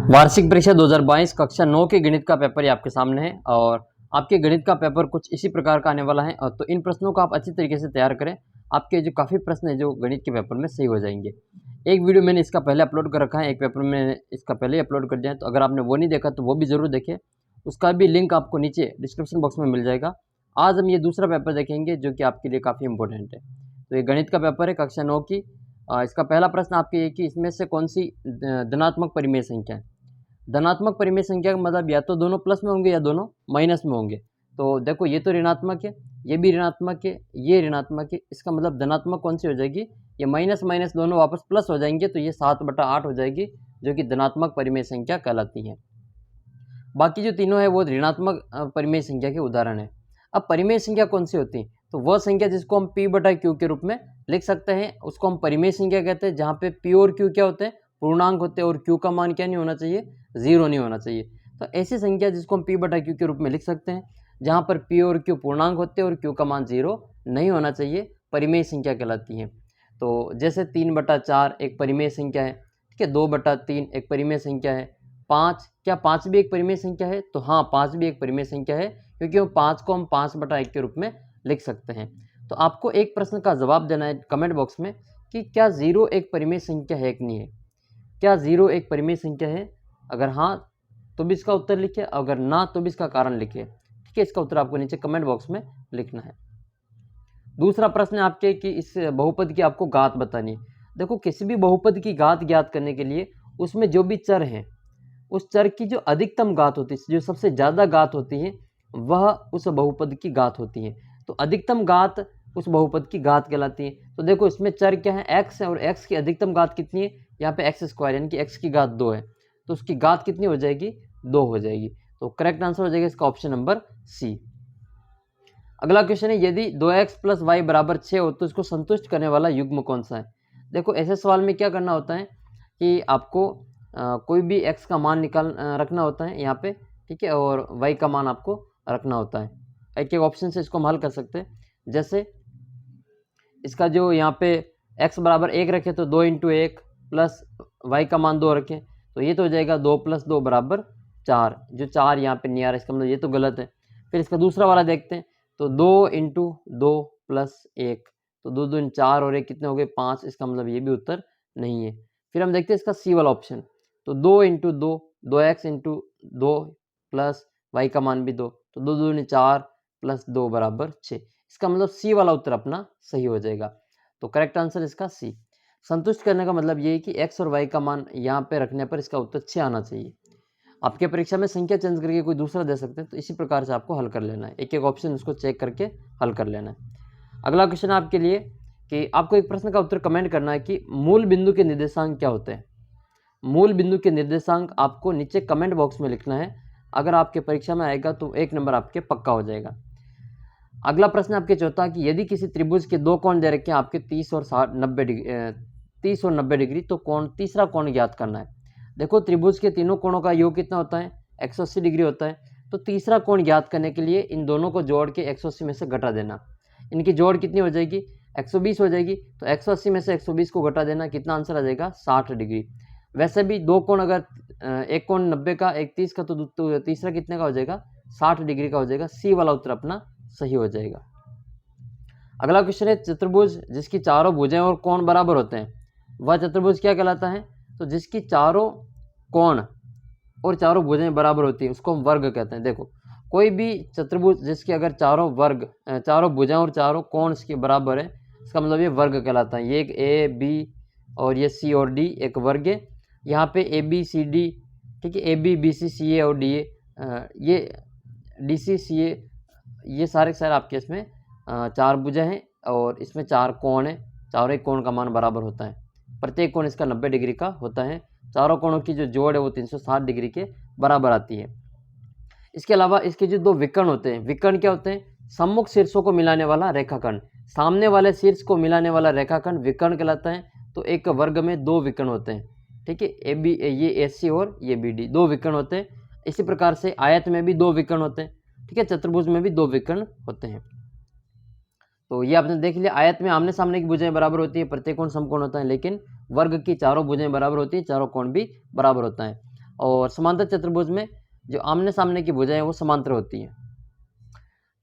वार्षिक परीक्षा 2022 कक्षा 9 के गणित का पेपर ये आपके सामने है और आपके गणित का पेपर कुछ इसी प्रकार का आने वाला है। और तो इन प्रश्नों को आप अच्छी तरीके से तैयार करें, आपके जो काफ़ी प्रश्न है जो गणित के पेपर में सही हो जाएंगे। एक वीडियो मैंने इसका पहले अपलोड कर रखा है, एक पेपर में इसका पहले ही अपलोड कर दिया है, तो अगर आपने वो नहीं देखा तो वो भी ज़रूर देखें। उसका भी लिंक आपको नीचे डिस्क्रिप्शन बॉक्स में मिल जाएगा। आज हम ये दूसरा पेपर देखेंगे जो कि आपके लिए काफ़ी इंपॉर्टेंट है। तो ये गणित का पेपर है कक्षा 9 की। इसका पहला प्रश्न आपके ये कि इसमें से कौन सी धनात्मक परिमेय संख्या है। धनात्मक परिमेय संख्या का मतलब या तो दोनों प्लस में होंगे या दोनों माइनस में होंगे। तो देखो ये तो ऋणात्मक है, ये भी ऋणात्मक है, ये ऋणात्मक है, इसका मतलब धनात्मक कौन सी हो जाएगी, ये माइनस माइनस दोनों वापस प्लस हो जाएंगे, तो ये 7/8 हो जाएगी जो कि धनात्मक परिमेय संख्या कहलाती है। बाकी जो तीनों है वो ऋणात्मक परिमेय संख्या के उदाहरण है। अब परिमेय संख्या कौन सी होती है, तो वह संख्या जिसको हम P/Q के रूप में लिख सकते हैं उसको हम परिमेय संख्या कहते हैं, जहाँ पे P और Q क्या होते हैं, पूर्णांक होते हैं और Q का मान क्या नहीं होना चाहिए, 0 नहीं होना चाहिए। तो ऐसी संख्या जिसको हम P/Q के रूप में लिख सकते हैं, जहाँ पर P और Q पूर्णांक होते हैं और Q का मान 0 नहीं होना चाहिए, परिमेय संख्या कहलाती है। तो जैसे 3/4 एक परिमेय संख्या है, ठीक है, 2/3 एक परिमेय संख्या है, 5 क्या 5 भी एक परिमेय संख्या है, तो हाँ 5 भी एक परिमेय संख्या है, क्योंकि वो 5 को हम 5/1 के रूप में लिख सकते हैं। तो आपको एक प्रश्न का जवाब देना है कमेंट बॉक्स में कि क्या 0 एक परिमेय संख्या है कि नहीं है, क्या 0 एक परिमेय संख्या है। अगर हाँ तो भी इसका उत्तर लिखिए, अगर ना तो भी इसका कारण लिखिए, ठीक है। इसका उत्तर आपको नीचे कमेंट बॉक्स में लिखना है। दूसरा प्रश्न आपके कि इस बहुपद की आपको घात बतानी है। देखो किसी भी बहुपद की घात ज्ञात करने के लिए उसमें जो भी चर हैं उस चर की जो अधिकतम घात होती है, जो सबसे ज़्यादा घात होती है, वह उस बहुपद की घात होती है। तो अधिकतम घात उस बहुपद की घात कहलाती है। तो देखो इसमें चर क्या है, x है, और x की अधिकतम घात कितनी है, यहाँ पे x² यानी कि x की घात 2 है, तो उसकी घात कितनी हो जाएगी, 2 हो जाएगी। तो करेक्ट आंसर हो जाएगा इसका ऑप्शन नंबर सी। अगला क्वेश्चन है, यदि 2x + y = 6 हो तो इसको संतुष्ट करने वाला युग्म कौन सा है। देखो ऐसे सवाल में क्या करना होता है कि आपको कोई भी x का मान रखना होता है यहाँ पे, ठीक है, और y का मान आपको रखना होता है। एक एक ऑप्शन से इसको हम हल कर सकते हैं। जैसे इसका जो यहाँ पे x = 1 रखे तो 2 × 1 प्लस y का मान 2 रखें तो ये तो हो जाएगा 2 + 2 = 4, जो 4 यहाँ पे नहीं आ रहा, इसका मतलब ये तो गलत है। फिर इसका दूसरा वाला देखते हैं, तो 2 × 2 + 1, तो 2 दूनी 4 और 1 कितने हो गए, 5, इसका मतलब ये भी उत्तर नहीं है। फिर हम देखते हैं इसका सी वाला ऑप्शन, तो 2 × 2 2x × 2 प्लस y का मान भी 2, तो 2 दूनी 4 + 2 = 6, इसका मतलब सी वाला उत्तर अपना सही हो जाएगा। तो करेक्ट आंसर इसका सी। संतुष्ट करने का मतलब ये है कि x और y का मान यहाँ पे रखने पर इसका उत्तर 6 आना चाहिए। आपके परीक्षा में संख्या चेंज करके कोई दूसरा दे सकते हैं, तो इसी प्रकार से आपको हल कर लेना है, एक एक ऑप्शन उसको चेक करके हल कर लेना है। अगला क्वेश्चन आपके लिए कि आपको एक प्रश्न का उत्तर कमेंट करना है कि मूल बिंदु के निर्देशांक क्या होते हैं। मूल बिंदु के निर्देशांक आपको नीचे कमेंट बॉक्स में लिखना है। अगर आपके परीक्षा में आएगा तो 1 नंबर आपके पक्का हो जाएगा। अगला प्रश्न आपके चौथा कि यदि किसी त्रिभुज के 2 कोण दे रखे हैं आपके 30 और 90 डिग्री, तो तीसरा कोण ज्ञात करना है। देखो त्रिभुज के तीनों कोणों का योग कितना होता है, 180 डिग्री होता है। तो तीसरा कोण ज्ञात करने के लिए इन दोनों को जोड़ के 180 में से घटा देना। इनकी जोड़ कितनी हो जाएगी, 120 हो जाएगी। तो 180 में से 120 को घटा देना, कितना आंसर आ जाएगा, 60 डिग्री। वैसे भी दो कोण, अगर एक कोण 90 का एक 30 का, तो तीसरा कितने का हो जाएगा, 60 डिग्री का हो जाएगा। सी वाला उत्तर अपना सही हो जाएगा। अगला क्वेश्चन है, चतुर्भुज जिसकी चारों भुजाएं और कोण बराबर होते हैं वह चतुर्भुज क्या कहलाता है। तो जिसकी चारों कोण और चारों भुजाएं बराबर होती है उसको हम वर्ग कहते हैं। देखो कोई भी चतुर्भुज जिसके अगर चारों भुजाएं और चारों कोण इसके बराबर है, इसका मतलब ये वर्ग कहलाता है। ये एक ए बी और ये सी और डी एक वर्ग है। यहाँ पे ए बी सी डी, ठीक है, ए बी बी सी सी ए और डी ए, ये डी सी सी ए, ये सारे के सारे आपके इसमें 4 भुजाएं हैं और इसमें 4 कोण हैं। चारों एक कोण का मान बराबर होता है, प्रत्येक कोण इसका 90 डिग्री का होता है। चारों कोणों की जो जोड़ है वो 360 डिग्री के बराबर आती है। इसके अलावा इसके जो 2 विकर्ण होते हैं, विकर्ण क्या होते हैं, सम्मुख शीर्षों को मिलाने वाला रेखाखंड, सामने वाले शीर्ष को मिलाने वाला रेखाखंड विकर्ण कहलाता है। तो एक वर्ग में 2 विकर्ण होते हैं, ठीक है, ए बी, ये ए सी और ये बी डी, 2 विकर्ण होते हैं। इसी प्रकार से आयत में भी 2 विकर्ण होते हैं, ठीक है, चतुर्भुज में भी 2 विकर्ण होते हैं। तो ये आपने देख लिया, आयत में आमने सामने की भुजाएं बराबर होती है, प्रत्येक कोण समकोण होता है, लेकिन वर्ग की चारों भुजाएं बराबर होती है, चारों कोण भी बराबर होता है। और समांतर चतुर्भुज में जो आमने सामने की भुजाएं वो समांतर होती हैं।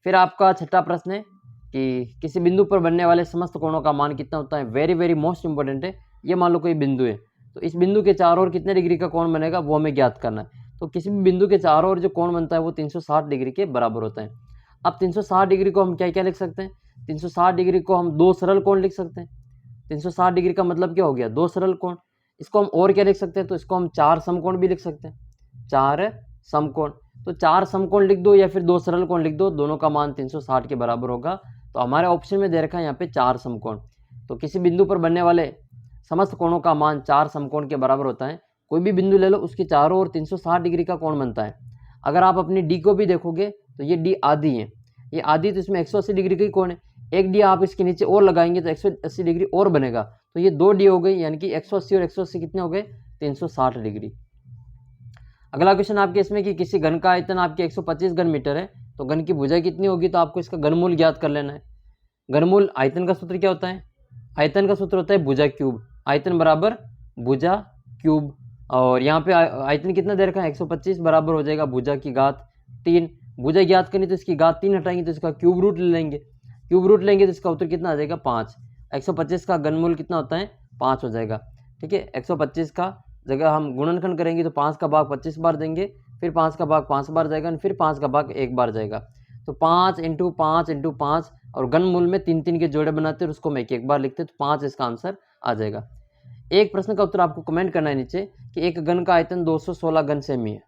फिर आपका छठा प्रश्न है कि किसी बिंदु पर बनने वाले समस्त कोणों का मान कितना होता है। वेरी वेरी मोस्ट इंपॉर्टेंट है। ये मान लो कोई बिंदु है, तो इस बिंदु के चारों ओर कितने डिग्री का कोण बनेगा वो हमें ज्ञात करना है। तो किसी भी बिंदु के चारों ओर जो कोण बनता है वो 360 डिग्री के बराबर होता है। अब 360 डिग्री को हम क्या क्या लिख सकते हैं? 360 डिग्री को हम दो सरल कोण लिख सकते हैं। 360 डिग्री का मतलब क्या हो गया? दो सरल कोण। इसको हम और क्या लिख सकते हैं? तो इसको हम चार समकोण भी लिख सकते हैं, चार समकोण। तो चार समकोण लिख दो या फिर दो सरल कोण लिख दो, दोनों का मान 360 के बराबर होगा। तो हमारे ऑप्शन में दे रखा है यहाँ पे चार समकोण। तो किसी बिंदु पर बनने वाले समस्त कोणों का मान चार समकोण के बराबर होता है। कोई भी बिंदु ले लो, उसके चारों ओर 360 डिग्री का कोण बनता है। अगर आप अपनी डी को भी देखोगे तो ये डी आधी है, ये आधी, तो इसमें 180 डिग्री का ही कोण है। एक डी आप इसके नीचे और लगाएंगे तो 180 डिग्री और बनेगा। तो ये दो डी हो गई, यानी कि 180 और 180 कितने हो गए? 360 डिग्री। अगला क्वेश्चन आपके इसमें कि किसी घन का आयतन आपके 125 घन मीटर है, तो घन की भुजा कितनी होगी? तो आपको इसका घनमूल ज्ञात कर लेना है। घनमूल, आयतन का सूत्र क्या होता है? आयतन का सूत्र होता है भुजा क्यूब। आयतन बराबर भुजा क्यूब। और यहाँ पे आयतन कितना दे रखा है? 125 बराबर हो जाएगा भुजा की घात 3। भुजा ज्ञात करनी तो इसकी घात 3 हटाएंगे तो इसका क्यूब रूट ले लेंगे। क्यूब रूट लेंगे तो इसका उत्तर कितना आ जाएगा? 5। 125 का घनमूल कितना होता है? 5 हो जाएगा। ठीक है, 125 का जगह हम गुणनखंड करेंगे तो 5 का भाग 25 बार देंगे, फिर 5 का भाग 5 बार जाएगा, फिर 5 का भाग 1 बार जाएगा। तो 5 इंटू 5 इंटू 5, और घनमूल में 3 के जोड़े बनाते हैं और उसको मैं एक बार लिखते, तो 5 इसका आंसर आ जाएगा। एक प्रश्न का उत्तर आपको कमेंट करना है नीचे कि एक घन का आयतन 216 घन सेमी है।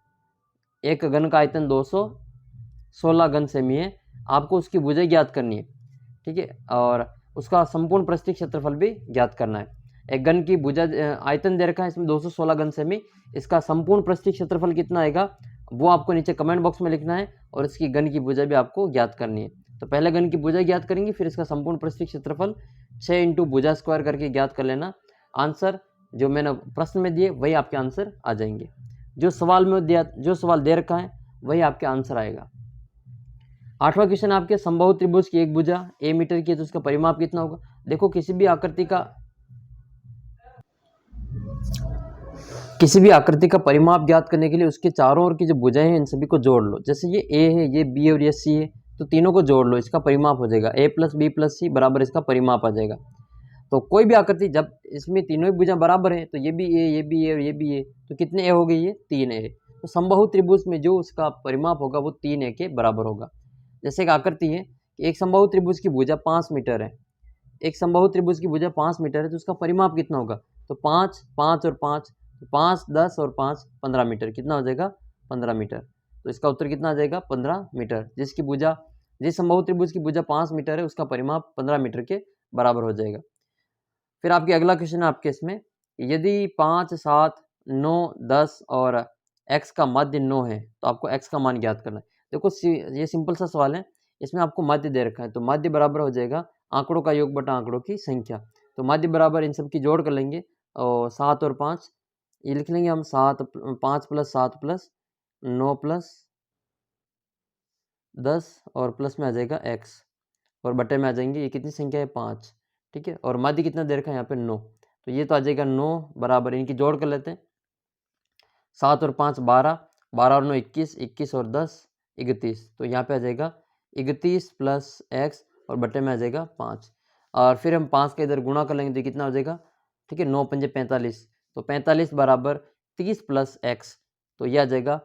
एक घन का आयतन 216 घन सेमी है, आपको उसकी भुजा ज्ञात करनी है। ठीक है, और उसका संपूर्ण पृष्ठीय क्षेत्रफल भी ज्ञात करना है। एक घन की भुजा आयतन दे रखा है इसमें 216 घन सेमी, इसका संपूर्ण पृष्ठीय क्षेत्रफल कितना आएगा वो आपको नीचे कमेंट बॉक्स में लिखना है, और इसकी घन की भुजा भी आपको ज्ञात करनी है। तो पहले घन की भुजा ज्ञात करेंगे, फिर इसका संपूर्ण पृष्ठीय क्षेत्रफल 6 इंटू भुजा स्क्वायर करके ज्ञात कर लेना। आंसर जो मैंने प्रश्न में दिए वही आपके आंसर आ जाएंगे। जो सवाल दे रखा है वही आपके आंसर आएगा। 8वां क्वेश्चन आपके समबाहु त्रिभुज की एक भुजा a मीटर की है, तो उसका परिमाप कितना होगा? देखो, किसी भी आकृति का परिमाप ज्ञात करने के लिए उसके चारों ओर की जो भुजाएं हैं इन सभी को जोड़ लो। जैसे ये a है, ये b है और ये c है, तो तीनों को जोड़ लो, इसका परिमाप हो जाएगा a + b + c बराबर इसका परिमाप आ जाएगा। तो कोई भी आकृति जब इसमें तीनों ही भुजा बराबर है, तो ये भी a, ये भी a और ये भी a, तो कितने a हो गई? ये 3a। तो समबाहु त्रिभुज में जो उसका परिमाप होगा वो 3a के बराबर होगा। जैसे एक आकृति है कि एक समबाहु त्रिभुज की भुजा 5 मीटर है, एक समबाहु त्रिभुज की भुजा 5 मीटर है, तो उसका परिमाप कितना होगा? तो 5, 5 और 5, तो 5, 10 और 5, 15 मीटर। कितना हो जाएगा? 15 मीटर। तो इसका उत्तर कितना आ जाएगा? 15 मीटर। जिस समबाहु त्रिभुज की भुजा 5 मीटर है उसका परिमाप 15 मीटर के बराबर हो जाएगा। फिर आपके अगला क्वेश्चन है आपके इसमें, यदि 5, 7, 9, 10 और x का माध्य 9 है तो आपको x का मान ज्ञात करना है। देखो ये सिंपल सा सवाल है, इसमें आपको माध्य दे रखा है, तो माध्य बराबर हो जाएगा आंकड़ों का योग बटा आंकड़ों की संख्या। तो माध्य बराबर इन सब की जोड़ कर लेंगे, और 7 और 5 ये लिख लेंगे हम, 5 + 7 + 9 + 10 और प्लस में आ जाएगा x, और बटे में आ जाएंगे, ये कितनी संख्या है? 5। ठीक है, और माध्य कितना दे रखा है यहाँ पे? 9। तो ये तो आ जाएगा 9 बराबर, इनकी जोड़ कर लेते हैं, 7 और 5 12, 12 और 9 21, 21 और 10 31। तो यहाँ पे आ जाएगा 31 + x और बटे में आ जाएगा 5, और फिर हम 5 का इधर गुणा कर लेंगे तो कितना हो जाएगा? ठीक है, 9 × 5 = 45, तो 45 बराबर 30 + x, तो यह आ जाएगा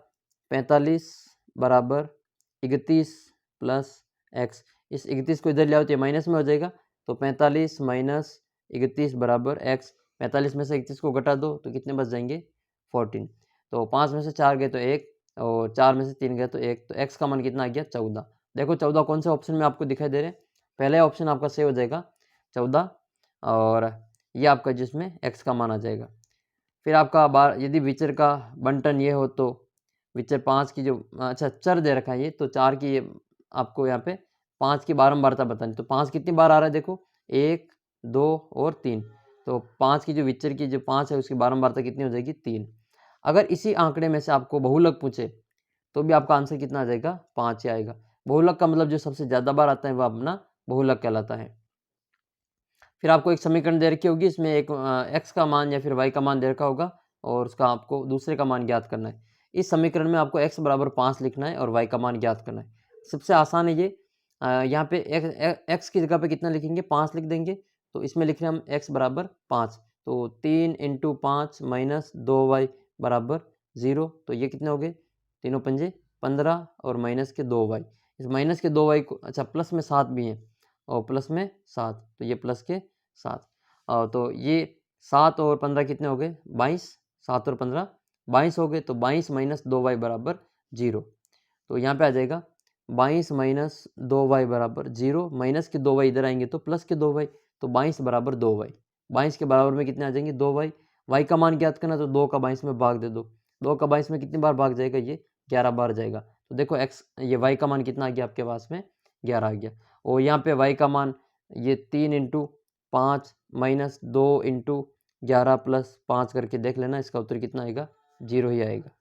45 बराबर 31 + x। इस 31 को इधर ले आओ तो ये माइनस में हो जाएगा, तो 45 - 31 बराबर x। 45 में से 31 को घटा दो तो कितने बच जाएंगे? 14। तो 5 में से 4 गए तो 1, और 4 में से 3 गए तो 1, तो x का मान कितना आ गया? 14। देखो 14 कौन से ऑप्शन में आपको दिखाई दे रहे हैं? पहले ऑप्शन आपका सही हो जाएगा 14, और ये आपका जिसमें x का मान आ जाएगा। फिर आपका यदि विचर का बंटन ये हो तो विचर 5 की जो चर दे रखा है ये, तो 4 की आपको यहाँ पे 5 की बारंबारता बतानी। तो 5 कितनी बार आ रहा है? देखो 1, 2 और 3, तो 5 की जो विचर की जो 5 है उसकी बारंबारता कितनी हो जाएगी? 3। अगर इसी आंकड़े में से आपको बहुलक पूछे तो भी आपका आंसर कितना आ जाएगा? 5 ही आएगा। बहुलक का मतलब जो सबसे ज़्यादा बार आता है वह अपना बहुलक कहलाता है। फिर आपको एक समीकरण दे रखी होगी, इसमें एक x का मान या फिर y का मान दे रखा होगा, और उसका आपको दूसरे का मान ज्ञात करना है। इस समीकरण में आपको x बराबर 5 लिखना है और y का मान ज्ञात करना है। सबसे आसान है ये। यहाँ पे x की जगह पे कितना लिखेंगे, 5 लिख देंगे। तो इसमें लिख रहे हैं हम x बराबर 5, तो 3 × 5 माइनस 2y बराबर 0। तो ये कितने हो गए, तीनों पंजे 15 और माइनस के 2y। इस माइनस के 2y को, अच्छा प्लस में 7 भी हैं और प्लस में 7, तो ये प्लस के 7। तो ये 7 और 15 कितने हो गए, 22। 7 और 15 22 हो गए। तो 22 माइनस 2y बराबर 0। तो यहाँ पे आ जाएगा 22 माइनस 2y बराबर 0। माइनस के 2y इधर आएंगे तो प्लस के 2y, तो 22 बराबर 2y। 22 के बराबर में कितने आ जाएंगे, 2y। y का मान ज्ञात करना, तो 2 का 22 में भाग दे दो। 2 का 22 में कितनी बार भाग जाएगा, ये 11 बार जाएगा। तो देखो x, ये y का मान कितना आ गया आपके पास में, 11 आ गया। और यहाँ पे y का मान ये 3 × 5 माइनस 2 × 11 प्लस 5 करके देख लेना, इसका उत्तर कितना आएगा, 0 ही आएगा।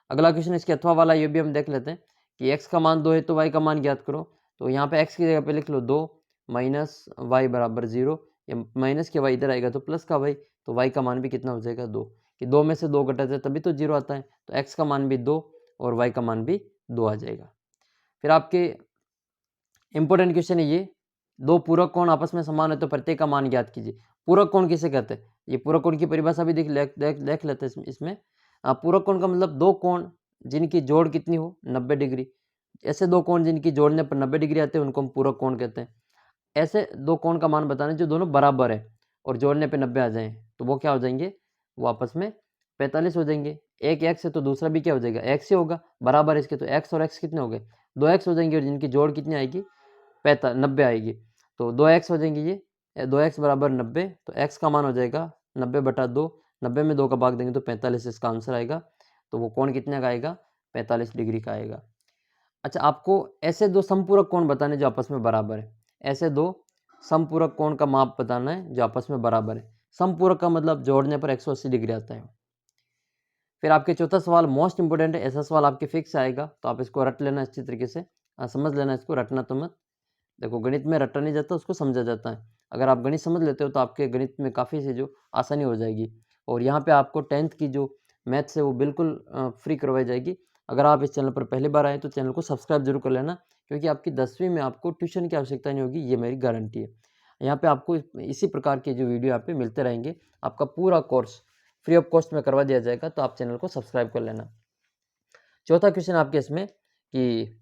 अगला क्वेश्चन इसके अथवा वाला, ये भी हम देख लेते हैं कि x का मान 2 है तो y का मान ज्ञात करो। तो यहाँ पे x की जगह पे लिख लो 2 माइनस y बराबर 0। या माइनस के y इधर आएगा तो प्लस का y, तो y का मान भी कितना हो जाएगा, 2। कि 2 में से 2 घटाते हैं तभी तो 0 आता है। तो x का मान भी 2 और y का मान भी 2 आ जाएगा। फिर आपके इंपॉर्टेंट क्वेश्चन है ये, दो पूरक कोण आपस में समान है तो प्रत्येक का मान ज्ञात कीजिए। पूरक कोण किसे कहते हैं, ये पूरक कोण की परिभाषा भी देख लेते हैं इसमें। पूरक कोण का मतलब दो कोण जिनकी जोड़ कितनी हो, 90 डिग्री। ऐसे दो कोण जिनकी जोड़ने पर 90 डिग्री आते हैं उनको हम पूरक कोण कहते हैं। ऐसे दो कोण का मान बताना जो दोनों बराबर है और जोड़ने पे 90 आ जाए, तो वो क्या हो जाएंगे, वो आपस में 45 हो जाएंगे। एक x है तो दूसरा भी क्या हो जाएगा, x ही होगा, बराबर इसके। तो x और x कितने हो गए, 2x हो जाएंगे। और जिनकी जोड़ कितनी आएगी, 90 आएगी। तो 2x हो जाएंगे, ये 2x बराबर 90। तो x का मान हो जाएगा 90/2। 90 में 2 का भाग देंगे तो 45 इसका आंसर आएगा। तो वो कोण कितने का आएगा, 45 डिग्री का आएगा। अच्छा, आपको ऐसे दो समपूरक कोण बताने जो आपस में बराबर है। ऐसे दो समपूरक कोण का माप बताना है जो आपस में बराबर है। समपूरक का मतलब जोड़ने पर 180 डिग्री आता है। फिर आपके चौथा सवाल मोस्ट इंपोर्टेंट है। ऐसा सवाल आपके फिक्स आएगा तो आप इसको रट लेना अच्छी तरीके से, समझ लेना इसको, रटना तो मत। देखो गणित में रटा नहीं जाता, उसको समझा जाता है। अगर आप गणित समझ लेते हो तो आपके गणित में काफ़ी सी जो आसानी हो जाएगी। और यहाँ पे आपको 10th की जो मैथ्स है वो बिल्कुल फ्री करवाई जाएगी। अगर आप इस चैनल पर पहली बार आए तो चैनल को सब्सक्राइब जरूर कर लेना, क्योंकि आपकी 10वीं में आपको ट्यूशन की आवश्यकता नहीं होगी, ये मेरी गारंटी है। यहाँ पे आपको इसी प्रकार के जो वीडियो यहाँ पे मिलते रहेंगे। आपका पूरा कोर्स फ्री ऑफ कॉस्ट में करवा दिया जाएगा, तो आप चैनल को सब्सक्राइब कर लेना। चौथा क्वेश्चन आपके इसमें कि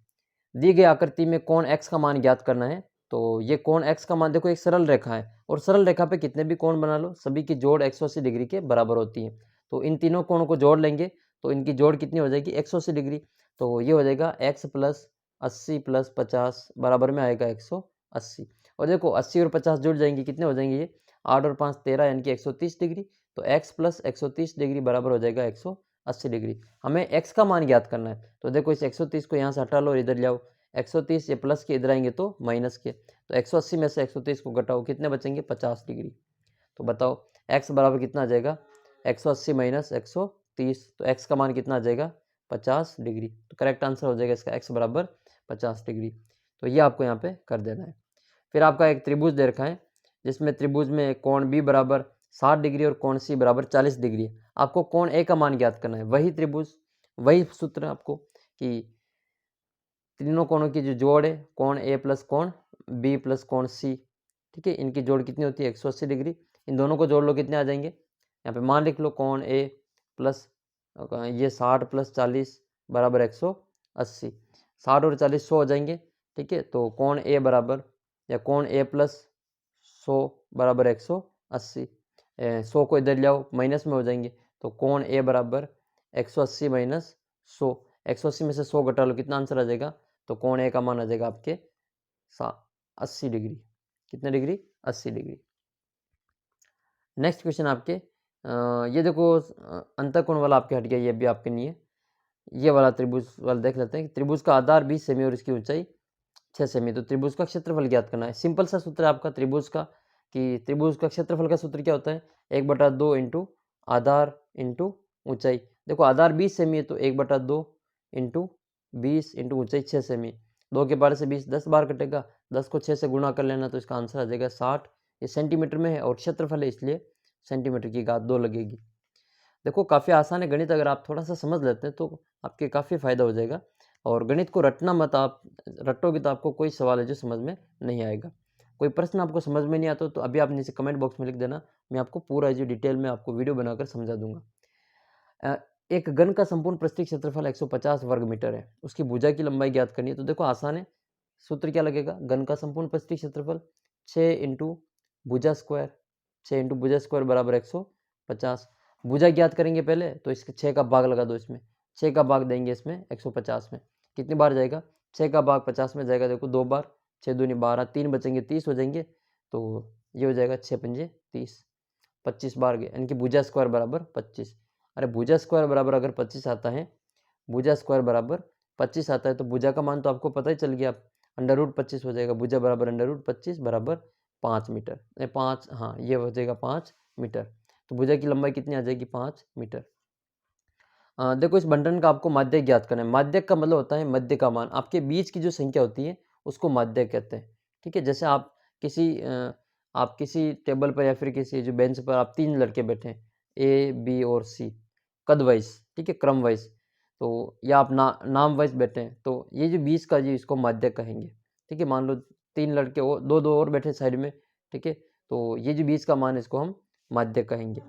दी गई आकृति में कोण x का मान ज्ञात करना है। तो ये कोण x का मान, देखो एक सरल रेखा है और सरल रेखा पे कितने भी कोण बना लो, सभी की जोड़ 180 डिग्री के बराबर होती है। तो इन तीनों कोणों को जोड़ लेंगे तो इनकी जोड़ कितनी हो जाएगी, 180 डिग्री। तो ये हो जाएगा x + 80 + 50 बराबर में आएगा 180। और देखो 80 और 50 जुड़ जाएंगे, कितने हो जाएंगे ये, 8 और 5 13, यानी कि 130 डिग्री। तो x + 130 डिग्री बराबर हो जाएगा 180 डिग्री। हमें x का मान ज्ञात करना है। तो देखो इस 130 को यहाँ से हटा लो और इधर ले आओ। 130 ये प्लस के इधर आएंगे तो माइनस के। तो 180 में से 130 को घटाओ, कितने बचेंगे, 50 डिग्री। तो बताओ x बराबर कितना आ जाएगा, 180 - 130। तो x का मान कितना आ जाएगा, 50 डिग्री। तो करेक्ट आंसर हो जाएगा इसका x बराबर 50 डिग्री। तो ये आपको यहाँ पे कर देना है। फिर आपका एक त्रिभुज दे रखा है, जिसमें त्रिभुज में कोण b बराबर 60 डिग्री और कोण c बराबर 40 डिग्री है। आपको कोण a का मान ज्ञात करना है। वही त्रिभुज, वही सूत्र आपको कि तीनों कोणों की जो जोड़ है, कोण a + कोण b + कोण c, ठीक है, इनकी जोड़ कितनी होती है, 180 डिग्री। इन दोनों को जोड़ लो, कितने आ जाएंगे, यहाँ पे मान लिख लो, कोण a प्लस ये 60 + 40 बराबर 180। 60 और 40 100 हो जाएंगे, ठीक है। तो कोण a बराबर, या कोण a + 100 बराबर 180। 100 को इधर ले आओ, माइनस में हो जाएंगे। तो कोण a बराबर 180 - 100। 180 में से 100 घटा लो, कितना आंसर आ जाएगा, तो कोण a का मान आ जाएगा आपके 80 डिग्री। कितने डिग्री, 80 डिग्री। नेक्स्ट क्वेश्चन आपके ये देखो अंतःकोण वाला आपके हट गया, ये भी आपके नहीं है। ये वाला त्रिभुज वाला देख लेते हैं। त्रिभुज का आधार 20 सेमी और इसकी ऊंचाई 6 सेमी। तो त्रिभुज का क्षेत्रफल ज्ञात करना है। सिंपल सा सूत्र है आपका त्रिभुज का, कि त्रिभुज का क्षेत्रफल का सूत्र क्या होता है, 1/2 × आधार × ऊंचाई। देखो आधार 20 सेमी है तो 1/2 × 20 × ऊंचाई 6 सेमी। 2 के बार से 20 10 बार कटेगा, 10 को 6 से गुणा कर लेना, तो इसका आंसर आ जाएगा 60। ये सेंटीमीटर में है और क्षेत्रफल है, इसलिए सेंटीमीटर की घात 2 लगेगी। देखो काफ़ी आसान है गणित, अगर आप थोड़ा सा समझ लेते हैं तो आपके काफ़ी फ़ायदा हो जाएगा। और गणित को रटना मत, आप रटोगे तो आपको कोई सवाल है जो समझ में नहीं आएगा। कोई प्रश्न आपको समझ में नहीं आता तो अभी आप नीचे कमेंट बॉक्स में लिख देना, मैं आपको पूरा जो डिटेल में आपको वीडियो बनाकर समझा दूंगा। एक घन का संपूर्ण पृष्ठीय क्षेत्रफल 150 वर्ग मीटर है, उसकी भुजा की लंबाई ज्ञात करनी है। तो देखो आसान है, सूत्र क्या लगेगा, घन का संपूर्ण पृष्ठीय क्षेत्रफल 6 इंटू भुजा स्क्वायर, 6 इंटू भुजा स्क्वायर बराबर 150। भुजा ज्ञात करेंगे पहले, तो इसके 6 का भाग लगा दो, इसमें 6 का भाग देंगे इसमें 150 में, कितनी बार जाएगा, 6 का भाग 50 में जाएगा, देखो 2 बार, 6 दूनी 12, 3 बचेंगे 30 हो जाएंगे, तो ये हो जाएगा 6 पंजे 30, 25 बार गए, यानी कि भुजा स्क्वायर बराबर 25। अरे भुजा स्क्वायर बराबर अगर 25 आता है, भुजा स्क्वायर बराबर 25 आता है, तो भुजा का मान तो आपको पता ही चल गया, √25 हो जाएगा, भुजा बराबर √25 बराबर 5 मीटर, 5, हाँ ये हो जाएगा 5 मीटर। तो भुजा की लंबाई कितनी आ जाएगी, 5 मीटर। देखो इस बंटन का आपको माध्यक ज्ञात करना है। माध्यक का मतलब होता है मध्य का मान, आपके बीच की जो संख्या होती है उसको माध्यक कहते हैं। ठीक है, जैसे आप किसी टेबल पर या फिर किसी जो बेंच पर आप 3 लड़के बैठे हैं, ए बी और सी, कद वाइज, ठीक है, क्रम वाइज, तो या आप नाम वाइज बैठे हैं, तो ये जो बीच का जी इसको माध्यक कहेंगे। ठीक है, मान लो 3 लड़के और दो और बैठे साइड में, ठीक है, तो ये जो बीच का मान इसको हम माध्यक कहेंगे।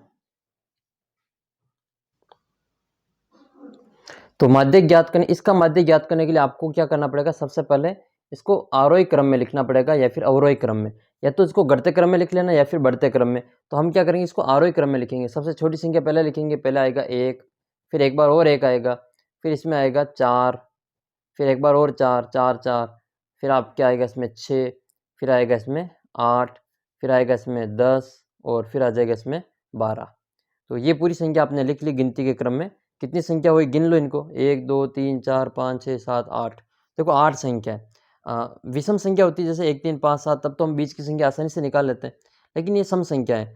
तो माध्यक ज्ञात करने, इसका माध्यक ज्ञात करने के लिए आपको क्या करना पड़ेगा, सबसे पहले इसको आरोही क्रम में लिखना पड़ेगा या फिर अवरोही क्रम में, या तो इसको घटते क्रम में लिख लेना या फिर बढ़ते क्रम में। तो हम क्या करेंगे, इसको आरोही क्रम में लिखेंगे। सबसे छोटी संख्या पहले लिखेंगे, पहले आएगा 1, फिर एक बार और 1 आएगा, फिर इसमें आएगा 4, फिर एक बार और 4, 4 4, फिर आप क्या आएगा इसमें 6, फिर आएगा इसमें 8, फिर आएगा इसमें 10 और फिर आ जाएगा इसमें 12। तो ये पूरी संख्या आपने लिख ली गिनती के क्रम में। कितनी संख्या हुई, गिन लो इनको, 1 2 3 4 5 6 7 8, देखो 8 संख्या है। विषम संख्या होती है जैसे 1 3 5 7, तब तो हम बीच की संख्या आसानी से निकाल लेते हैं, लेकिन ये सम संख्या है।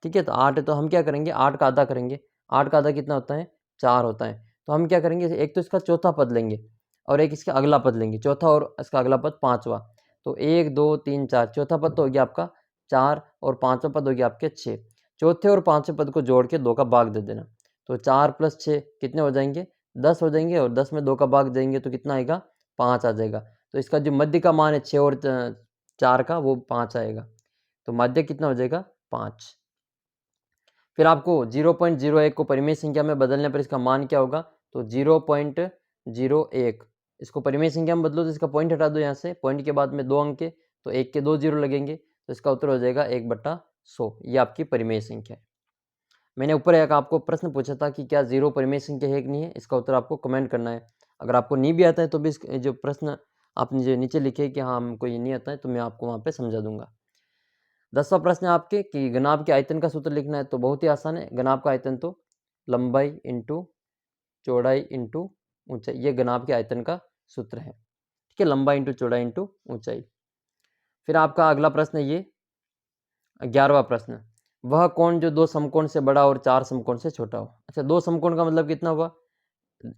ठीक है, तो 8 है तो हम क्या करेंगे, 8 का आधा करेंगे। 8 का आधा कितना होता है, 4 होता है। तो हम क्या करेंगे, एक तो इसका चौथा पद लेंगे और एक इसका अगला पद लेंगे, चौथा और इसका अगला पद पाँचवा। तो 1 2 3 4, चौथा पद तो हो गया आपका 4 और पाँचवा पद हो गया आपके 6। चौथे और पाँचवें पद को जोड़ के 2 का भाग दे देना, तो 4 + 6 कितने हो जाएंगे, 10 हो जाएंगे, और 10 में 2 का भाग देंगे तो कितना आएगा, 5 आ जाएगा। तो इसका जो मध्य का मान है 6 और 4 का, वो 5 आएगा। तो माध्य कितना हो जाएगा, 5। फिर आपको 0.01 को परिमेय संख्या में बदलने पर इसका मान क्या होगा, तो 0.01, इसको परिमेय संख्या में बदलो तो इसका पॉइंट हटा दो यहाँ से, पॉइंट के बाद में 2 अंक के, तो 1 के 2 जीरो लगेंगे, तो इसका उत्तर हो जाएगा 1/100। ये आपकी परिमेय संख्या है। मैंने ऊपर एक आपको प्रश्न पूछा था कि क्या 0 परिमेय संख्या है कि नहीं है, इसका उत्तर आपको कमेंट करना है। अगर आपको नहीं भी आता है तो भी जो प्रश्न आपने जो नीचे लिखे कि हाँ हमको ये नहीं आता है, तो मैं आपको वहाँ पे समझा दूंगा। 10वां प्रश्न है आपके कि घनाभ के आयतन का सूत्र लिखना है। तो बहुत ही आसान है, घनाभ का आयतन तो लंबाई इंटू चौड़ाई इंटू ऊंचाई, ये घनाभ के आयतन का सूत्र है। ठीक है, लंबाई इंटू चौड़ाई इंटू ऊंचाई। फिर आपका अगला प्रश्न है ये 11वां प्रश्न, वह कोण जो 2 समकोण से बड़ा और 4 समकोण से छोटा हो। अच्छा, 2 समकोण का मतलब कितना हुआ,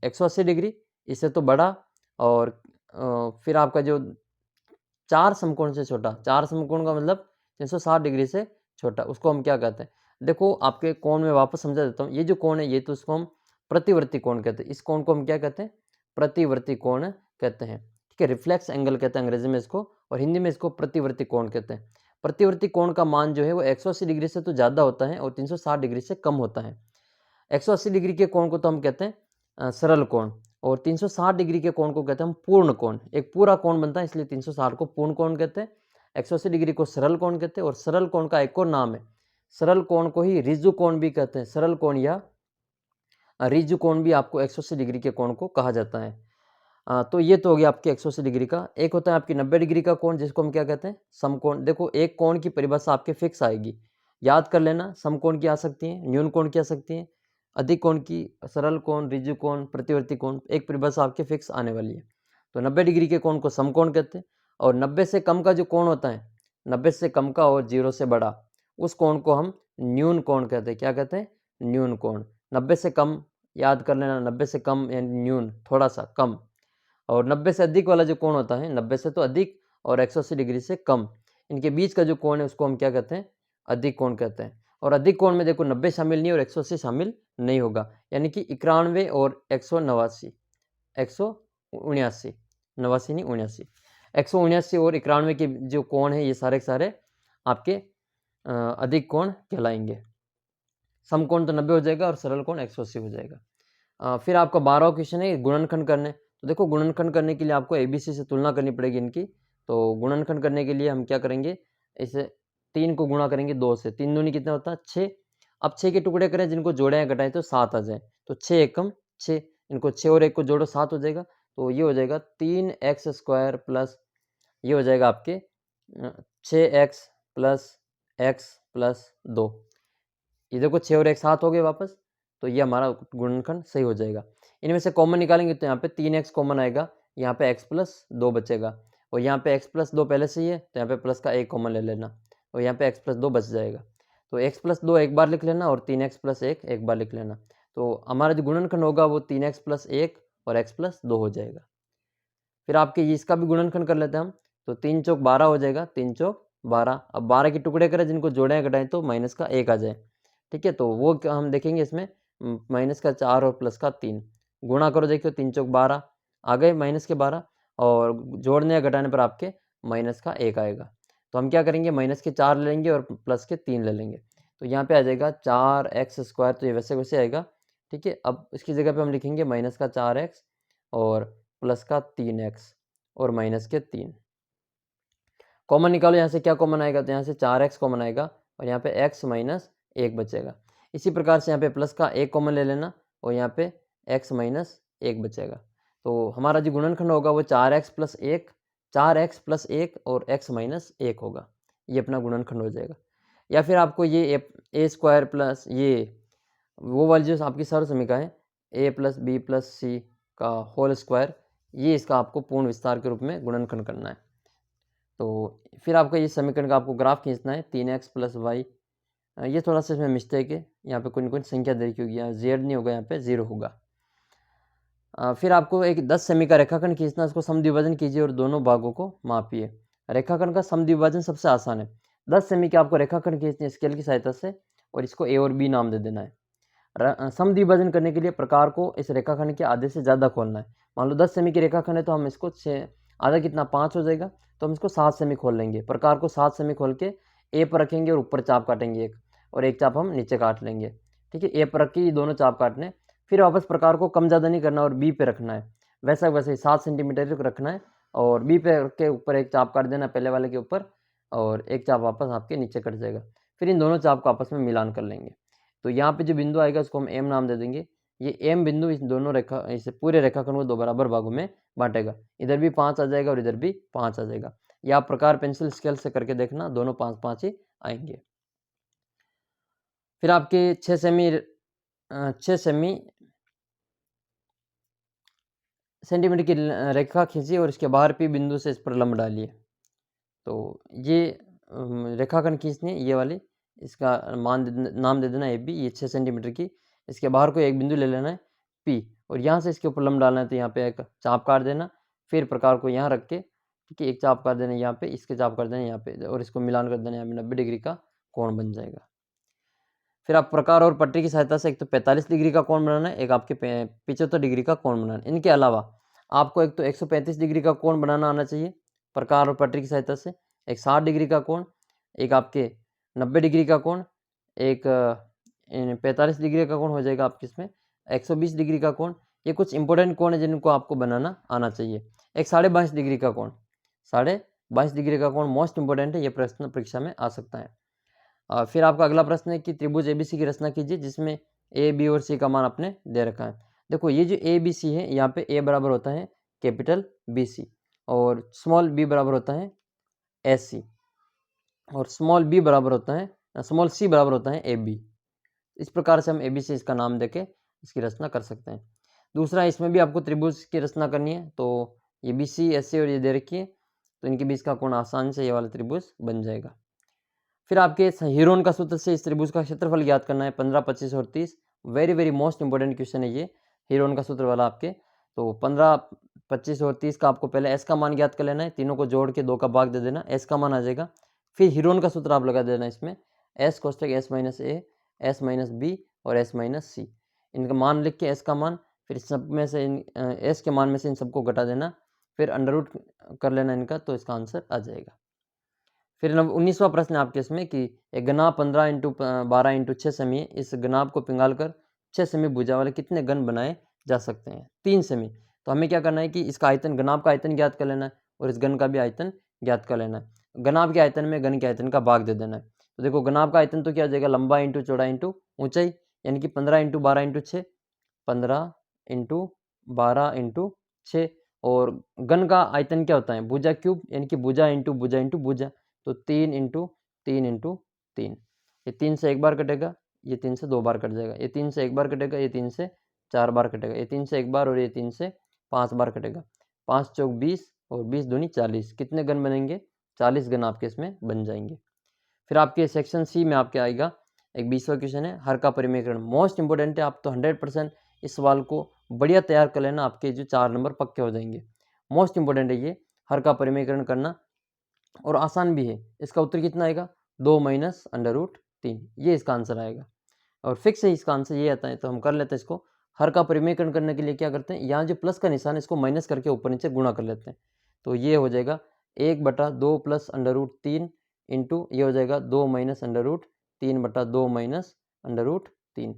180 डिग्री, इससे तो बड़ा, और फिर आपका जो 4 समकोण से छोटा, 4 समकोण का मतलब 360 डिग्री से छोटा, उसको हम क्या कहते हैं। देखो आपके कोण में वापस समझा देता हूँ, ये जो कोण है ये तो इसको हम प्रतिवर्ती कोण कहते हैं। इस कोण को हम क्या कहते हैं, प्रतिवर्ती कोण कहते हैं। ठीक है, रिफ्लेक्स एंगल कहते हैं अंग्रेजी में इसको, और हिंदी में इसको प्रतिवर्ती कोण कहते हैं। प्रतिवर्ती कोण का मान जो है वो 180 डिग्री से तो ज़्यादा होता है और 360 डिग्री से कम होता है। 180 डिग्री के कोण को तो हम कहते हैं सरल कोण, और 360 डिग्री के कोण को कहते हैं हम पूर्ण कोण। एक पूरा कोण बनता है, इसलिए 360 को पूर्ण कोण कहते हैं, 180 डिग्री को सरल कोण कहते हैं। और सरल कोण का एक और नाम है, सरल कोण को ही ऋजु कोण भी कहते हैं। सरल कोण या ऋजु कोण भी आपको 180 डिग्री के कोण को कहा जाता है। तो ये तो हो गया आपके 180 डिग्री का। एक होता है आपकी 90 डिग्री का कोण, जिसको हम क्या कहते हैं, समकोण। देखो एक कोण की परिभाषा आपके फिक्स आएगी, याद कर लेना। समकोण की आ सकती है, न्यून कोण की आ सकती है, अधिक कोण की, सरल कोण, ऋजु कोण, प्रतिवर्ती कोण, एक परिभाषा आपके फिक्स आने वाली है। तो 90 डिग्री के कोण को समकोण कहते हैं, और 90 से कम का जो कोण होता है, 90 से कम का और 0 से बड़ा, उस कोण को हम न्यून कोण कहते हैं। क्या कहते हैं, न्यून कोण। 90 से कम याद कर लेना, 90 से कम यानी न्यून, थोड़ा सा कम। और 90 से अधिक वाला जो कोण होता है, 90 से तो अधिक और 180 डिग्री से कम, इनके बीच का जो कोण है उसको हम क्या कहते हैं, अधिक कोण कहते हैं। और अधिक कोण में देखो 90 शामिल नहीं और 180 शामिल नहीं होगा, यानी कि 91 और 189, 179, 89 नहीं 79, 179 और 91 के जो कोण है ये सारे के सारे आपके अधिक कोण कहलाएंगे। समकोण तो 90 हो जाएगा और सरल कोण 180 हो जाएगा। फिर आपका 12वां क्वेश्चन है गुणनखंड करने। तो देखो गुणनखंड करने के लिए आपको ABC से तुलना करनी पड़ेगी इनकी। तो गुणनखंड करने के लिए हम क्या करेंगे, इसे 3 को गुणा करेंगे 2 से, 3 दूनी कितना होता है 6। अब 6 के टुकड़े करें जिनको जोड़े या घटाएं तो 7 आ जाए, तो 6 एकम 6, इनको 6 और 1 को जोड़ो 7 हो जाएगा। तो ये हो जाएगा 3x² प्लस ये हो जाएगा आपके 6x प्लस x प्लस 2। ये देखो 6 और 1 7 हो गए वापस, तो ये हमारा गुणनखंड सही हो जाएगा। इनमें से कॉमन निकालेंगे तो यहाँ पे 3x कॉमन आएगा, यहाँ पे x प्लस 2 बचेगा और यहाँ पे x प्लस 2 पहले से ही है तो यहाँ पे प्लस का 1 कॉमन ले लेना और यहाँ पे x प्लस 2 बच जाएगा। तो x प्लस 2 एक बार लिख लेना और 3x प्लस 1 एक बार लिख लेना। तो हमारा जो गुणनखंड होगा वो 3x प्लस 1 और x प्लस 2 हो जाएगा। फिर आपके इसका भी गुणनखंड कर लेते हैं हम, तो 3 चौक 12 हो जाएगा, 3 चौक 12। अब 12 के टुकड़े करें जिनको जोड़े या घटाएं तो माइनस का 1 आ जाए, ठीक है। तो वो हम देखेंगे इसमें माइनस का 4 और प्लस का 3 गुणा करो, देखिए 3 चौक 12 आ गए माइनस के 12 और जोड़ने या घटाने पर आपके माइनस का 1 आएगा। तो हम क्या करेंगे, माइनस के 4 ले लेंगे और प्लस के 3 ले लेंगे, तो यहाँ पे आ जाएगा 4x²। तो ये वैसे वैसे आएगा, ठीक है। अब इसकी जगह पे हम लिखेंगे माइनस का 4x और प्लस का 3x और माइनस के 3। कॉमन निकालो, यहाँ से क्या कॉमन आएगा, तो यहाँ से 4x कॉमन आएगा और यहाँ पे x माइनस 1 बचेगा। इसी प्रकार से यहाँ पे प्लस का 1 कॉमन ले लेना और यहाँ पे x माइनस 1 बचेगा। तो हमारा जो गुणनखंड होगा वो 4x प्लस 1, 4x प्लस 1 और x माइनस 1 होगा, ये अपना गुणनखंड हो जाएगा। या फिर आपको ये a² प्लस ये वो वाली जो आपकी सर्व समीकरण है a प्लस बी प्लस सी का होल स्क्वायर, ये इसका आपको पूर्ण विस्तार के रूप में गुणनखंड करना है। तो फिर आपका ये समीकरण का आपको ग्राफ खींचना है 3x प्लस वाई। ये थोड़ा सा इसमें मिस्टेक है, यहाँ पे कोई संख्या दे रखी होगी, यहाँ z नहीं होगा, यहाँ पे 0 होगा। फिर आपको एक 10 सेमी का रेखाखंड खींचना, इसको समद्विभाजन कीजिए और दोनों भागों को मापिए। रेखाखंड का समद्विभाजन सबसे आसान है। 10 सेमी के आपको रेखाखंड खींचने हैं स्केल की सहायता से और इसको a और b नाम दे देना है। समद्विभाजन करने के लिए प्रकार को इस रेखाखंड के आधे से ज़्यादा खोलना है। मान लो 10 सेमी की रेखाखंड है तो हम इसको आधा कितना 5 हो जाएगा, तो हम इसको 7 सेमी खोल लेंगे। प्रकार को 7 सेमी खोल के ए पर रखेंगे और ऊपर चाप काटेंगे एक, और एक चाप हम नीचे काट लेंगे, ठीक है। ए पर रख के ये दोनों चाप काटने, फिर वापस प्रकार को कम ज़्यादा नहीं करना और बी पे रखना है, वैसा वैसे 7 सेंटीमीटर तक रखना है और बी पे के ऊपर एक चाप काट देना पहले वाले के ऊपर और एक चाप वापस आपके नीचे कट जाएगा। फिर इन दोनों चाप को आपस में मिलान कर लेंगे। तो यहाँ पे जो बिंदु आएगा उसको हम एम नाम दे देंगे। ये एम बिंदु इस दोनों रेखा इस पूरे रेखाखंड को 2 बराबर भागों में बांटेगा। इधर भी 5 आ जाएगा और इधर भी 5 आ जाएगा। या आप प्रकार पेंसिल स्केल से करके देखना, दोनों 5-5 ही आएंगे। फिर आपके 6 सेमी सेंटीमीटर की रेखा खींचिए और इसके बाहर भी बिंदु से इस पर लंब डालिए। तो ये रेखाखंड खींचनी है, ये वाली, इसका नाम दे देना ए बी। ये 6 सेंटीमीटर की, इसके बाहर कोई एक बिंदु ले लेना है पी और यहाँ से इसके ऊपर लंब डालना है। तो यहाँ पे एक चाप काट देना, फिर प्रकार को यहाँ रख के, ठीक है, एक चाप काट देना यहाँ पे, इसके चाप कर देना यहाँ पे और इसको मिलान कर देना, यहाँ पे 90 डिग्री का कोण बन जाएगा। फिर आप प्रकार और पट्टी की सहायता से एक तो 45 डिग्री का कोण बनाना है, एक आपके 75 डिग्री का कोण बनाना है। इनके अलावा आपको एक तो 135 डिग्री का कोण बनाना आना चाहिए प्रकार और पट्टी की सहायता से, एक 60 डिग्री का कोण, एक आपके 90 डिग्री का कोण, एक 45 डिग्री का कोण हो जाएगा आपके इसमें, 120 डिग्री का कोण। ये कुछ इंपॉर्टेंट कोण है जिनको आपको बनाना आना चाहिए। एक 22.5 डिग्री का कोण, 22.5 डिग्री का कोण मोस्ट इंपॉर्टेंट है, ये प्रश्न परीक्षा में आ सकता है। फिर आपका अगला प्रश्न है कि त्रिभुज ABC की रचना कीजिए जिसमें A, B और C का मान आपने दे रखा है। देखो ये जो ABC है, यहाँ पे A बराबर होता है कैपिटल BC और स्मॉल b बराबर होता है SC और स्मॉल C बराबर होता है AB। इस प्रकार से हम ABC इसका नाम देके इसकी रचना कर सकते हैं। दूसरा, इसमें भी आपको त्रिभुज की रचना करनी है, तो ये BC, SC और ये दे रखी है, तो इनके बीच का कोण आसान से ये वाला त्रिभुज बन जाएगा। फिर आपके हीरोन का सूत्र से इस त्रिभुज का क्षेत्रफल ज्ञात करना है, 15, 25 और 30। वेरी मोस्ट इंपॉर्टेंट क्वेश्चन है ये हीरोन का सूत्र वाला आपके। तो 15, 25 और 30 का आपको पहले s का मान ज्ञात कर लेना है, तीनों को जोड़ के 2 का भाग दे देना, s का मान आ जाएगा। फिर हीरोन का सूत्र आप लगा देना इसमें, एस कोष्टक एस माइनस ए, एस माइनस बी और एस माइनस सी। इनका मान लिख के एस का मान, फिर सब में से एस के मान में से इन सबको घटा देना, फिर अंडर रूट कर लेना इनका, तो इसका आंसर आ जाएगा। फिर 19वां प्रश्न है आपके इसमें कि एक घनाभ 15 इंटू 12 इंटू 6 सेमी है, इस घनाभ को पिघाल कर 6 सेमी भुजा वाले कितने घन बनाए जा सकते हैं? 3 सेमी। तो हमें क्या करना है कि इसका आयतन, घनाभ का आयतन ज्ञात कर लेना है और इस घन का भी आयतन ज्ञात कर लेना है। घनाभ के आयतन में घन के आयतन का भाग दे देना है। तो देखो घनाभ का आयतन तो क्या हो जाएगा, लंबा इंटू चौड़ा इंटू ऊंचाई, यानी कि 15 इंटू 12 इंटू 6, 15 इंटू 12 इंटू 6। और घन का आयतन क्या होता है, भुजा क्यूब, यानी कि भुजा इंटू भुजा इंटू भुजा, तो 3 इंटू 3 इंटू 3। ये 3 से एक बार कटेगा, ये 3 से 2 बार कट जाएगा, ये 3 से एक बार कटेगा, ये 3 से 4 बार कटेगा, ये 3 से एक बार और ये 3 से 5 बार कटेगा। 5 चौक 20 और 20 दूनी 40। कितने घन बनेंगे, 40 घन आपके इसमें बन जाएंगे। फिर आपके सेक्शन सी में आपके आएगा एक 20वां क्वेश्चन है, हर का परिमेयकरण। मोस्ट इंपोर्टेंट है, आप तो 100% इस सवाल को बढ़िया तैयार कर लेना, आपके जो 4 नंबर पक्के हो जाएंगे। मोस्ट इंपोर्टेंट है ये, हर का परिमेयकरण करना, और आसान भी है। इसका उत्तर कितना आएगा, 2 माइनस अंडर रूट 3, ये इसका आंसर आएगा। और फिक्स है इसका आंसर, ये आता है। तो हम कर लेते हैं इसको। हर का परिमेयकरण करने के लिए क्या करते हैं, यहाँ जो प्लस का निशान है इसको माइनस करके ऊपर नीचे गुणा कर लेते हैं। तो ये हो जाएगा 1/2 प्लस अंडर रूट 3 इंटू ये हो जाएगा 2 minus under root 3/2 minus under root 3।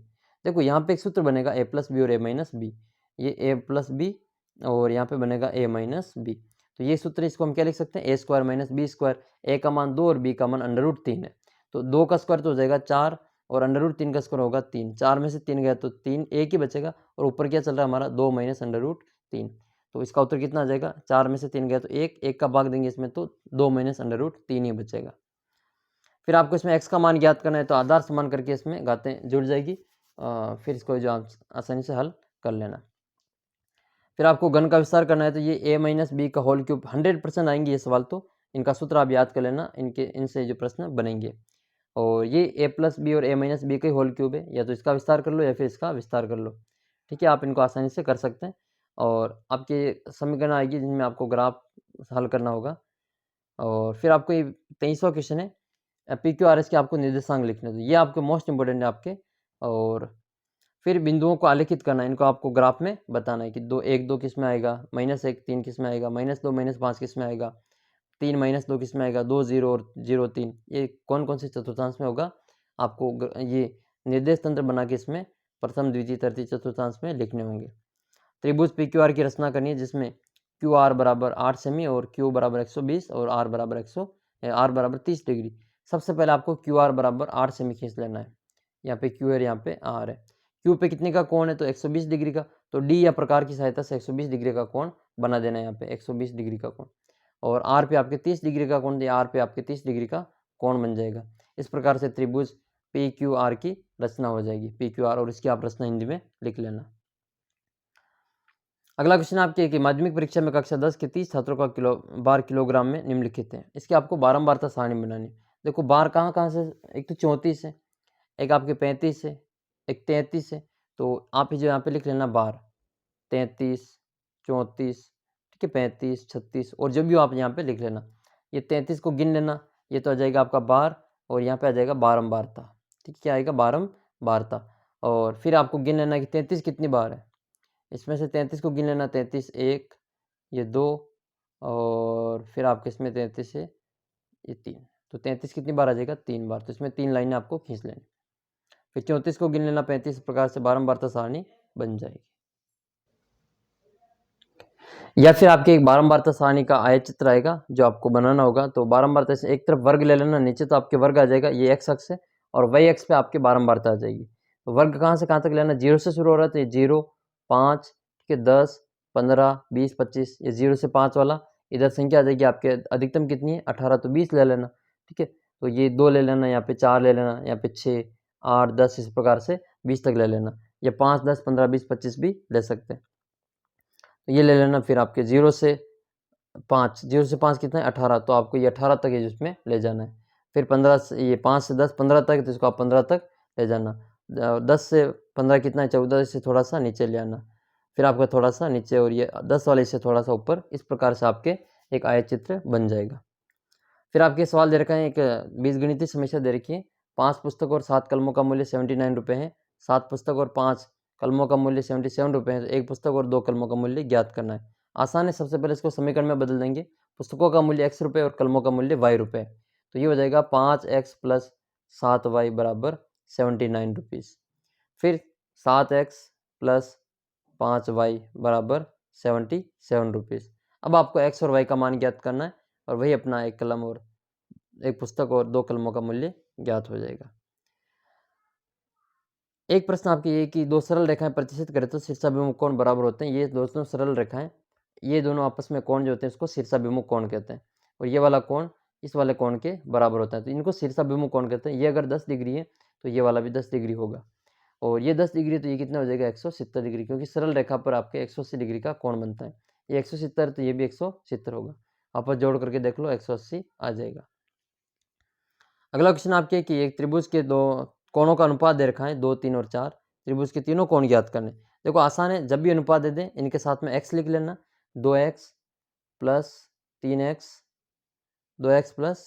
देखो यहाँ पे एक सूत्र बनेगा a प्लस बी और a माइनस बी, ये a प्लस बी और यहाँ पे बनेगा a माइनस बी। तो ये सूत्र, इसको हम क्या लिख सकते हैं, ए स्क्वायर माइनस बी स्क्वायर। ए का मान 2 और बी का मान अंडर रूट 3 है। तो 2 का स्क्वायर तो हो जाएगा 4 और अंडर रूट 3 का स्क्वायर होगा 3। 4 में से 3 गया तो 3, एक ही बचेगा, और ऊपर क्या चल रहा है हमारा 2 माइनस अंडर रूट 3। तो इसका उत्तर कितना आ जाएगा, 4 में से 3 गया तो 1, 1 का भाग देंगे इसमें तो 2 माइनस अंडर रूट 3 ही बचेगा। फिर आपको इसमें x का मान ज्ञात करना है, तो आधार समान करके इसमें घातें जुड़ जाएगी। फिर इसको जो आप आसानी से हल कर लेना। फिर आपको घन का विस्तार करना है, तो ये a माइनस बी का होल क्यूब 100% आएंगे ये सवाल, तो इनका सूत्र आप याद कर लेना, इनसे जो प्रश्न बनेंगे। और ये a प्लस बी और a माइनस बी का होल क्यूब है, या तो इसका विस्तार कर लो या फिर इसका विस्तार कर लो। ठीक है, आप इनको आसानी से कर सकते हैं। और आपके समीकरण आएगी जिनमें आपको ग्राफ हल करना होगा। और फिर आपको ये 23वां क्वेश्चन है, पी क्यू आर एस के आपको निर्देशांक लिखने, तो ये आपके मोस्ट इंपोर्टेंट है आपके। और फिर बिंदुओं को आलेखित करना, इनको आपको ग्राफ में बताना है कि 2 1 2 किस में आएगा, -1 3 किस में आएगा, -2 -5 किस में आएगा, 3 -2 किस में आएगा, 2 0 और 0 3, ये कौन कौन से चतुर्थांश में होगा। आपको ये निर्देश तंत्र बना के इसमें प्रथम द्वितीय तृतीय चतुर्थांश में लिखने होंगे। त्रिभुज पी क्यू आर की रचना करनी है, जिसमें क्यू आर बराबर 8 सेमी और क्यू बराबर 120 और आर बराबर 30 डिग्री। सबसे पहले आपको क्यू आर बराबर 8 सेमी खींच लेना है। यहाँ पे क्यू है, यहाँ पे आर है। क्यू पे कितने का कोण है, तो 120 डिग्री का। तो डी या प्रकार की सहायता से 120 डिग्री का कोण बना देना है, यहाँ पे 120 डिग्री का कोण। और आर पे आपके 30 डिग्री का कोण, आर पे आपके 30 डिग्री का कोण बन जाएगा। इस प्रकार से त्रिभुज पी क्यू आर की रचना हो जाएगी, पी क्यू आर, और इसकी आप रचना हिंदी में लिख लेना। अगला क्वेश्चन आपके कि माध्यमिक परीक्षा में कक्षा 10 के 30 छात्रों का बार किलोग्राम में निम्नलिखित है। इसकी आपको बारंबारता सारणी बनानी। देखो बार कहाँ कहाँ से, एक तो 34 है, एक आपके 35 है, एक 33 है। तो आप जो यहाँ पे लिख लेना बार 33 34, ठीक है, 35 36, और जो भी हो आप यहाँ पे लिख लेना। ये 33 को गिन लेना, ये तो आ जाएगा आपका बार, और यहाँ पे आ जाएगा बारंबारता। ठीक है, क्या आएगा, बारंबारता। और फिर आपको गिन लेना कि 33 कितनी बार है, इसमें से 33 को गिन लेना, 33 1, ये 2, और फिर आपके इसमें 33 है ये 3। तो 33 कितनी बार आ जाएगा, 3 बार। तो इसमें 3 लाइनें आपको खींच लेनी। फिर 34 को गिन लेना 35 प्रकार से बारंबारता सारणी बन जाएगी। या फिर आपके एक बारंबारता सारणी का आयत चित्र आएगा जो आपको बनाना होगा। तो बारंबारता से एक तरफ वर्ग ले लेना, नीचे तो आपके वर्ग आ जाएगा, ये x अक्ष है, और y अक्ष पे आपके बारंबारता आ जाएगी। तो वर्ग कहाँ से कहाँ तक लेना, 0 से शुरू हो रहा है, तो ये 0 5, ठीक है, 10 15 20 25, ये 0 से 5 वाला। इधर संख्या आ जाएगी आपके, अधिकतम कितनी है 18, तो 20 ले लेना। ठीक है, तो ये 2 ले लेना, यहाँ पे 4 ले लेना, यहाँ पे 6 8 10, इस प्रकार से 20 तक ले लेना, या 5 10 15 20 25 भी ले सकते हैं। तो ये ले लेना। फिर आपके 0 से 5 कितना है 18, तो आपको ये 18 तक है जिसमें ले जाना है। फिर 15 से, ये 5 से 10 15 तक, तो इसको आप 15 तक ले जाना। 10 से 15 कितना है 14, से थोड़ा सा नीचे ले आना, फिर आपका थोड़ा सा नीचे, और ये 10 वाले से थोड़ा सा ऊपर। इस प्रकार से आपके एक आयत चित्र बन जाएगा। फिर आपके सवाल दे रखा है, एक बीजगणितीय समस्या दे रखी है, 5 पुस्तक और 7 कलमों का मूल्य 79 रुपये है। 7 पुस्तक और 5 कलमों का मूल्य 77 रुपये है। तो एक पुस्तक और 2 कलमों का मूल्य ज्ञात करना है। आसान है, सबसे पहले इसको समीकरण में बदल देंगे। पुस्तकों का मूल्य x रुपये और कलमों का मूल्य y रुपये। तो ये हो जाएगा 5x प्लस 7y बराबर 79 रुपीज़। फिर 7x प्लस 5y बराबर 77 रुपीज़। अब आपको x और y का मान ज्ञात करना है और वही अपना एक कलम और एक पुस्तक और 2 कलमों का मूल्य ज्ञात हो जाएगा। एक प्रश्न आपकी ये कि दो सरल रेखाएं प्रतिष्ठित करें तो शीर्षाभिमुख कोण बराबर होते हैं। ये दोस्तों सरल रेखाएं, ये दोनों आपस में कोण जो होते हैं इसको शीर्षाभिमुख कोण कहते हैं और ये वाला कोण इस वाले कोण के बराबर होता है, तो इनको शीर्षाभिमुख कोण कहते हैं। ये अगर 10 डिग्री है तो ये वाला भी 10 डिग्री होगा और ये 10 डिग्री, तो ये कितना हो जाएगा 170 डिग्री, क्योंकि सरल रेखा पर आपके 180 डिग्री का कोण बनता है। ये 170 तो ये भी 170 होगा, आपस जोड़ करके देख लो 180 आ जाएगा। अगला क्वेश्चन आपके कि एक त्रिभुज के दो कोणों का अनुपात दे रखा है 2, 3 और 4। त्रिभुज के तीनों कोण ज्ञात करने। देखो आसान है, जब भी अनुपात दे दें इनके साथ में x लिख लेना। 2x plus 3x, 2x plus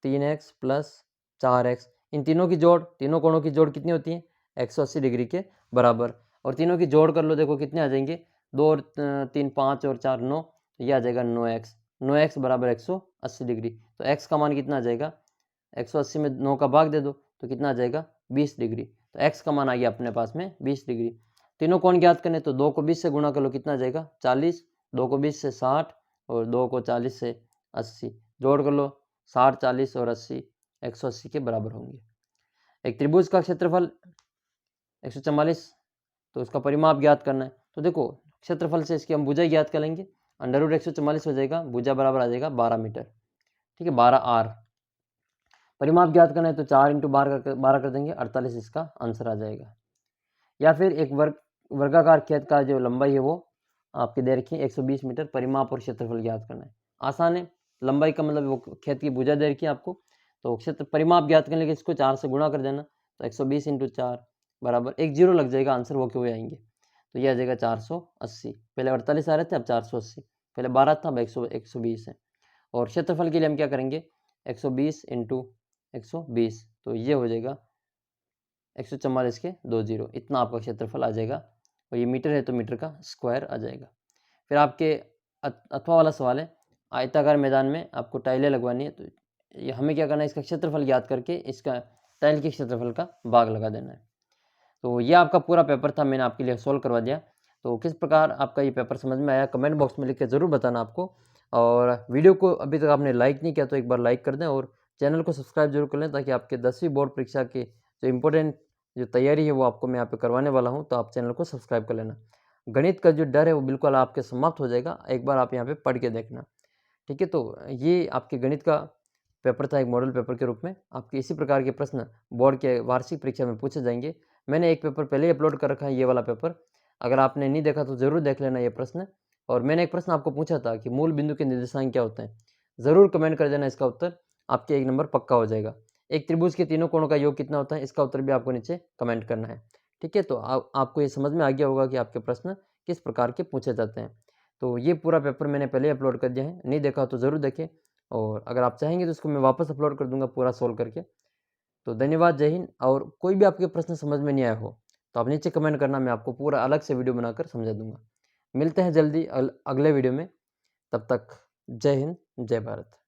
3x plus 4x, इन तीनों की जोड़, तीनों कोणों की जोड़ कितनी होती है 180 डिग्री के बराबर। और तीनों की जोड़ कर लो, देखो कितने आ जाएंगे 2 और 3 5 और 4 9, तो ये आ जाएगा 9x। 9x बराबर 180 डिग्री। तो x का मान कितना आ जाएगा 180 में 9 का भाग दे दो तो कितना आ जाएगा 20 डिग्री। तो x का मान आ गया अपने पास में 20 डिग्री। तीनों कोण ज्ञात करने, तो 2 को 20 से गुणा कर लो, कितना आ जाएगा 40, 2 को 20 से 60 और 2 को 40 से 80, जोड़ कर लो 60, 40 और 80 180 के बराबर होंगे। एक त्रिभुज का क्षेत्रफल 144, तो उसका परिमाप ज्ञात करना है। तो देखो क्षेत्रफल से इसकी हम भुजा ज्ञात कर लेंगे। अंडर रूट 144 हो जाएगा, भुजा बराबर आ जाएगा 12 मीटर, ठीक है 12 आर। परिमाप ज्ञात करना है तो 4 × 12 कर देंगे, 48 इसका आंसर आ जाएगा। या फिर एक वर्गाकार खेत का जो लंबाई है वो आपकी दे रखी है 120 मीटर, परिमाप और क्षेत्रफल ज्ञात करना है। आसान है, लंबाई का मतलब वो खेत की भुजा दे रखी है आपको, तो क्षेत्र परिमाप ज्ञात करने के इसको 4 से गुणा कर देना, तो 120 × 4 बराबर, एक जीरो लग जाएगा, आंसर वो क्यों आएंगे, तो ये आ जाएगा 480। पहले 48 आ रहे थे, अब 480, पहले 12 था, अब 120 है। और क्षेत्रफल के लिए हम क्या करेंगे 120 × 120, तो ये हो जाएगा 144 के 2 जीरो, इतना आपका क्षेत्रफल आ जाएगा। और ये मीटर है तो मीटर का स्क्वायर आ जाएगा। फिर आपके अथवा वाला सवाल है, आयताकार मैदान में आपको टाइलें लगवानी है, तो ये हमें क्या करना है, इसका क्षेत्रफल ज्ञात करके इसका टाइल के क्षेत्रफल का भाग लगा देना है। तो ये आपका पूरा पेपर था, मैंने आपके लिए सोल्व करवा दिया। तो किस प्रकार आपका ये पेपर समझ में आया कमेंट बॉक्स में लिख के ज़रूर बताना आपको। और वीडियो को अभी तक आपने लाइक नहीं किया तो एक बार लाइक कर दें और चैनल को सब्सक्राइब जरूर कर लें, ताकि आपके 10वीं बोर्ड परीक्षा के जो इम्पोर्टेंट जो तैयारी है वो आपको मैं यहाँ पे करवाने वाला हूँ, तो आप चैनल को सब्सक्राइब कर लेना। गणित का जो डर है वो बिल्कुल आपके समाप्त हो जाएगा, एक बार आप यहाँ पे पढ़ के देखना, ठीक है। तो ये आपके गणित का पेपर था, एक मॉडल पेपर के रूप में। आपके इसी प्रकार के प्रश्न बोर्ड के वार्षिक परीक्षा में पूछे जाएंगे। मैंने एक पेपर पहले ही अपलोड कर रखा है, ये वाला पेपर, अगर आपने नहीं देखा तो ज़रूर देख लेना ये प्रश्न। और मैंने एक प्रश्न आपको पूछा था कि मूल बिंदु के निर्देशांक क्या होते हैं, ज़रूर कमेंट कर देना, इसका उत्तर आपके 1 नंबर पक्का हो जाएगा। एक त्रिभुज के तीनों कोणों का योग कितना होता है, इसका उत्तर भी आपको नीचे कमेंट करना है, ठीक है। तो आपको ये समझ में आ गया होगा कि आपके प्रश्न किस प्रकार के पूछे जाते हैं। तो ये पूरा पेपर मैंने पहले ही अपलोड कर दिया है, नहीं देखा तो ज़रूर देखें, और अगर आप चाहेंगे तो इसको मैं वापस अपलोड कर दूंगा पूरा सोल्व करके। तो धन्यवाद, जय हिंद। और कोई भी आपके प्रश्न समझ में नहीं आया हो तो आप नीचे कमेंट करना, मैं आपको पूरा अलग से वीडियो बनाकर समझा दूंगा। मिलते हैं जल्दी अगले वीडियो में, तब तक जय हिंद, जय भारत।